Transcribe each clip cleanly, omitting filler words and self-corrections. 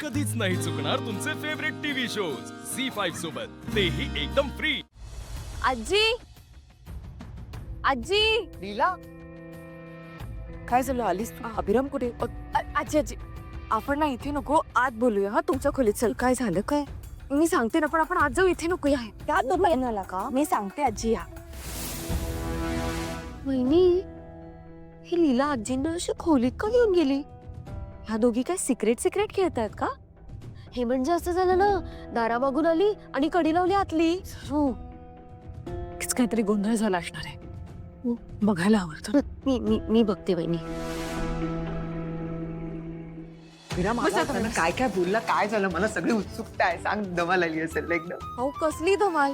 कधीच नाही चुकणार तुमचे फेवरेट टीव्ही शोज झी5 सोबत, तेही एकदम फ्री। आजी आजी लीला काय झालं आलीस तू? अभिराम कुठे? आजी आजी आपण ना इथे नको, आत बोलूया हा तुमच्या खोलीत. चल. काय झालं काय? मी सांगते ना, पण आपण आज जाऊ, इथे नको. या त्यात बघ आला का? मी सांगते आजी. या वहिनी, ही लीला आजींना अशी खोलीत का घेऊन गेली? ह्या दोघी काय सिक्रेट खेळतायत का? हे म्हणजे असं झालं ना, दारामागून आली आणि कडी लावली आतली. हो काहीतरी गोंधळ झाला असणार आहे. बघायला आवडतं. मी बघते वहिनी. अभिराम आला होता ना, काय काय बोलला, काय झालं? मला सगळी उत्सुकता आहे. सांग, दमाल आली असेल एकदम. अहो कसली धमाल,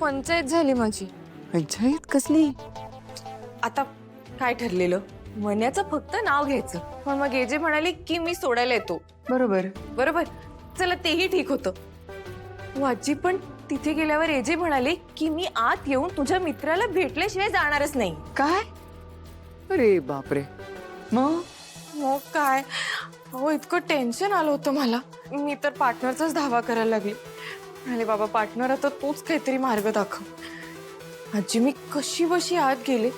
पंचायत झाली माझी. पंचायत कसली? आता काय ठरलेलं? मन्याचं फक्त नाव घ्यायचं. पण मग एजे म्हणाली की मी सोडायला येतो. बरोबर बरोबर, चला तेही ठीक होतं. हो आजी, पण तिथे गेल्यावर एजे म्हणाले की मी आत येऊन तुझ्या मित्राला भेटल्याशिवाय जाणारच नाही. काय? अरे बापरे. मग काय हो, इतकं टेन्शन आलं होतं मला. मी तर पार्टनरचाच धावा करायला लागली. म्हणाले बाबा पार्टनर, आता तूच काहीतरी मार्ग दाखव. आजी, मी कशी बशी आत गेले.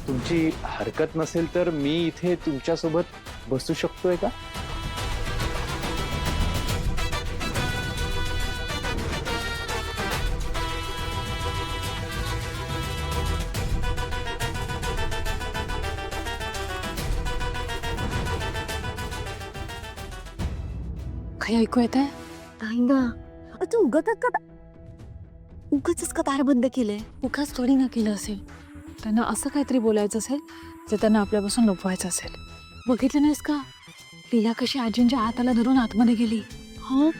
तुमची हरकत नसेल तर मी इथे तुमच्या सोबत बसू शकतोय का? काही ऐकू येत आहे? नाही ना, तू उगाच का दार बंद केलंय? उगाच थोडी ना केलं असेल. त्यांना असं काहीतरी बोलायचं असेल जे त्यांना आपल्यापासून लपवायचं असेल. बघितलं नाहीस का लीला कशी आजींच्या हाताला धरून आतमध्ये गेली? हो,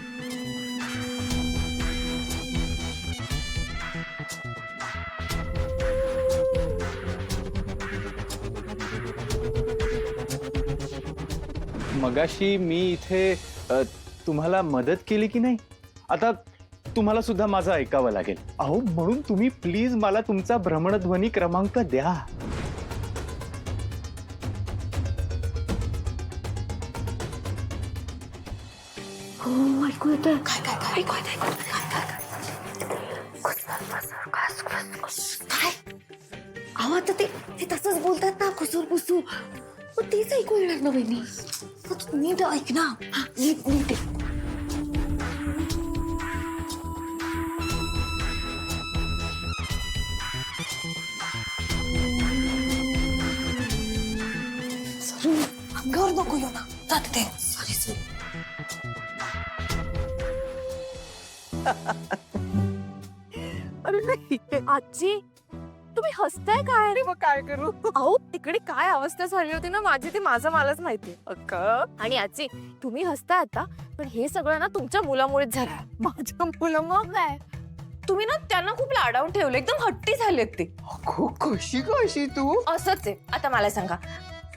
मगाशी मी इथे तुम्हाला मदत केली की नाही? आता तुम्हाला सुद्धा माझं ऐकावं लागेल. अहो, म्हणून तुम्ही प्लीज मला तुमचा भ्रमणध्वनी क्रमांक द्या. हो ऐकू येतंय. काय ऐकू काय? अहो आता ते तसंच बोलतात ना, कुसूर पुसू. तेच ऐकू येणार ना वहिनी. नीट ऐक ना. नीट सरू, अंगावर नको येऊ ना. जाते ते. सॉरी. अरे नाही. आजी, तुम्ही हसताय काय? अरे मग काय करू? अहो तिकडे काय अवस्था झाली होती ना माझी, ते माझं मलाच माहिती. आणि आजी, तुम्ही हसताय आता, पण हे सगळं ना तुमच्या मुलामुळेच झालं. माझ्या मुलं मग काय? तुम्ही ना त्यांना खूप लाडावून ठेवलं, एकदम हट्टी झालेत ते. कशी तू? असंच आहे. आता मला सांगा,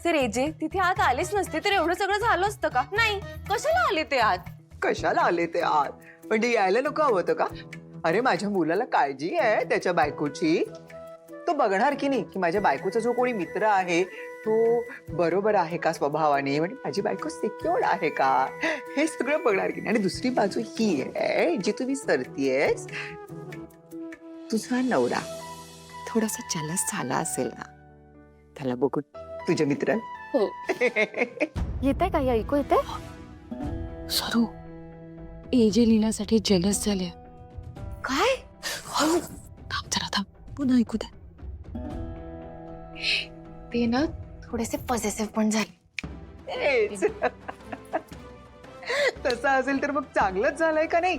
सर एजे तिथे आत आलेच नसते तर एवढं सगळं झालं असतं का? नाही. कशाला आले ते आत? कशाला आले ते आत? म्हणजे यायला नको हवं होतं का? अरे माझ्या मुलाला काळजी आहे त्याच्या बायकोची. तो बघणार की नाही की माझ्या बायकोचा जो कोणी मित्र आहे तो बरोबर आहे का स्वभावाने, म्हणजे माझी बायको सिक्युअर्ड आहे का, हे सगळं बघणार की नाही. आणि दुसरी बाजू ही आहे जी तुम्ही सरतीयेस, तुझा नवरा थोडासा चलस झाला असेल ना, त्याला बघून तुझ्या मित्राला. हो. येतंय का? ऐकू येतंय? सरू, एजे लीलासाठी जेलस झाले. काय? थांब जरा, थांब. पुन्हा ऐकू दे. ते ना थोडेसे पॉझिटिव्ह पण झाले. तेच. तसं असेल तर मग चांगलंच झालंय का नाही?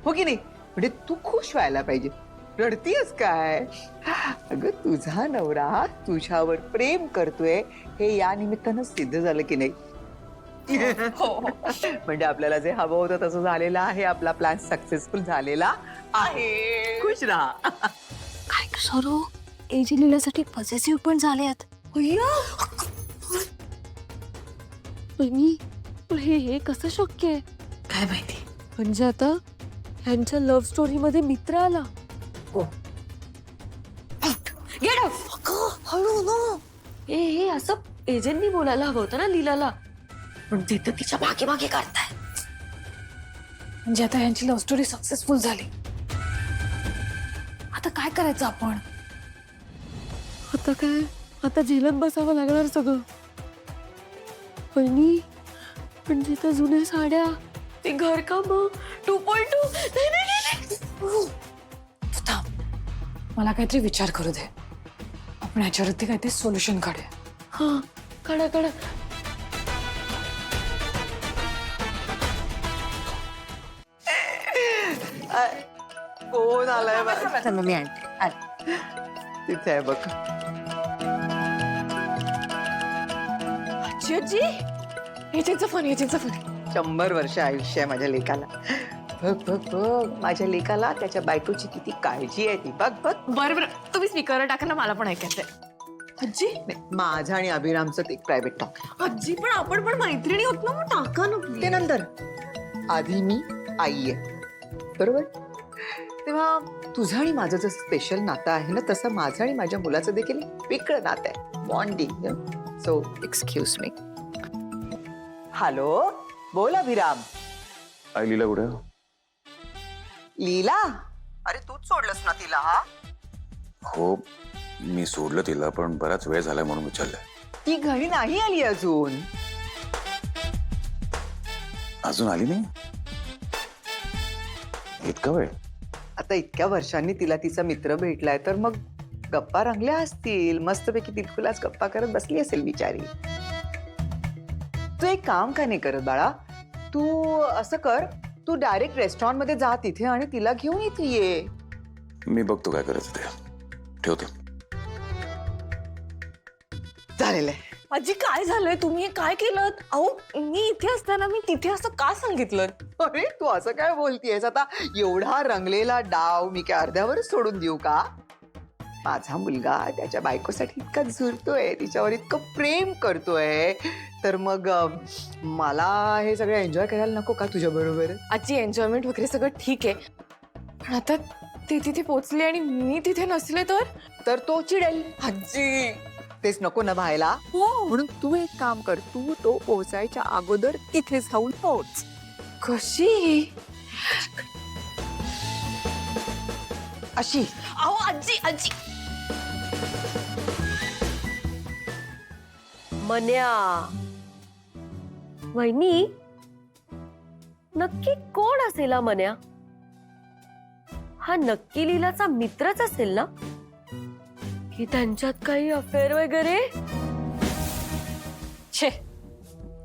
हो की नाही? म्हणजे तू खुश व्हायला पाहिजे. रडतीयस काय? अगं तुझा नवरा तुझ्यावर प्रेम करतोय हे या निमित्तानं सिद्ध झालं की नाही? म्हणजे आपल्याला जे हवं होतं तसं झालेलं आहे. आपला प्लॅन सक्सेसफुल झालेला आहे. खुश राहा. काय सरू, एजे लीलासाठी पॉझिटिव्ह पण झालेत. हे कसं शक्य आहे? काय माहिती. म्हणजे आता ह्यांच्या लव्ह स्टोरी मध्ये मित्र आला. Get out. हळू ना. हे असं एजंटनी बोलायला हवं होतं ना लीलाला, पण ते तर तिच्या मागे मागे करताय. म्हणजे आता यांची लव्ह स्टोरी सक्सेसफुल झाली. आता काय करायचं आपण? आता काय, आता झेलत बसावं लागणार सगळं. वहिनी, पण तिथं जुन्या साड्या, ते घरकाम 2.2. तू थांब, मला काहीतरी विचार करू दे. आपण ह्याच्यावरती काहीतरी सोल्युशन काढूया. हा, काढा काढा. कोण आलाय बा? मी आणते. तिथे आहे बघ. आजी एजंटचा फोन, एजंटचा फोन. 100 वर्ष आयुष्य आहे माझ्या लेकाला. बघ बघ बघ, माझ्या लेकाला त्याच्या बायकोची किती काळजी आहे ती. बघ बघ. बरं बरं, तुम्ही स्पीकरवर टाका ना, मला पण ऐकायचंय. आजी नाही, माझं आणि अभिरामचं ते प्रायव्हेट टॉक. आजी पण आपण पण मैत्रिणी होत ना, मग टाका ना ते please. नंतर. आधी मी आई आहे, बरोबर? तेव्हा तुझं आणि माझं जसं स्पेशल नातं आहे ना, तसं माझं आणि माझ्या मुलाचं देखील एक वेगळं नातं आहे, bonding. So excuse me. Hello, बोल अभिराम. आई लीला कुठे? लीला, अरे तूच सोडलंस ना तिला? हा, हो, मी सोडलं तिला, पण बराच वेळ झाला म्हणून विचारलंय. ती घरी नाही आली अजून. अजून आली नाही? इतका वेळ? आता इतक्या वर्षांनी तिला तिचा मित्र भेटलाय, तर मग गप्पा रंगल्या असतील. मस्तपैकी तिरकुलाच गप्पा करत बसली असेल बिचारी. तू एक काम का नाही करत बाळा? तू असं कर, तू डायरेक्ट रेस्टॉरंट मध्ये जा तिथे आणि तिला घेऊन इथे ये. मी बघतो काय करायचं ते. ठेवतो. झालेलं आहे. आजी काय झालंय? तुम्ही हे काय केलं? अहो, मी इथे असताना मी तिथे असं का सांगितलं? अरे तू असं काय बोलतीयस? आता एवढा रंगलेला डाव मी काय अर्ध्यावरच सोडून देऊ का? माझा मुलगा त्याच्या बायकोसाठी इतका झुरतोय, तिच्यावर इतकं प्रेम करतोय, तर मग मला हे सगळं एन्जॉय करायला नको का तुझ्या बरोबर? आजी एन्जॉयमेंट वगैरे सगळं ठीक आहे, पण आता ते तिथे पोहोचले आणि मी तिथे नसले तर तो चिडेल. आजी तेच नको ना व्हायला. म्हणून तू एक काम कर, तू तो पोहोचायच्या अगोदर तिथे जाऊन पोहोच. कशी? अशी. अहो आजी, आजी मन्या, वहिनी, नक्की कोण असेल हा मन्या? हा नक्की लीलाचा मित्रच असेल ना? की त्यांच्यात काही अफेअर वगैरे? छे,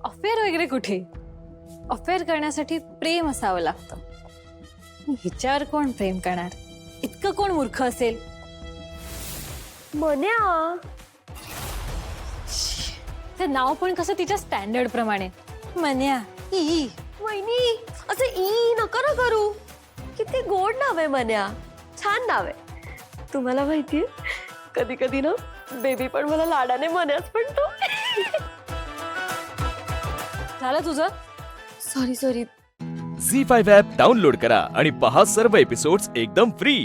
अफेअर वगैरे कुठे? अफेअर करण्यासाठी प्रेम असावं लागतं. हिच्यावर कोण प्रेम करणार? इतकं कोण मूर्ख असेल? मन्या, ते नाव पण कसं तिच्या स्टँडर्ड प्रमाणे. मन्या. ई. वहिनी, असं ई नका ना करू. किती गोड नाव आहे मन्या, छान नाव आहे. तुम्हाला माहितीये, कधी कधी ना बेबी पण मला लाडाने मन्याच म्हणतो. झालं तुझं? सॉरी. झी 5 ॲप डाउनलोड करा आणि पहा सर्व एपिसोड्स एकदम फ्री.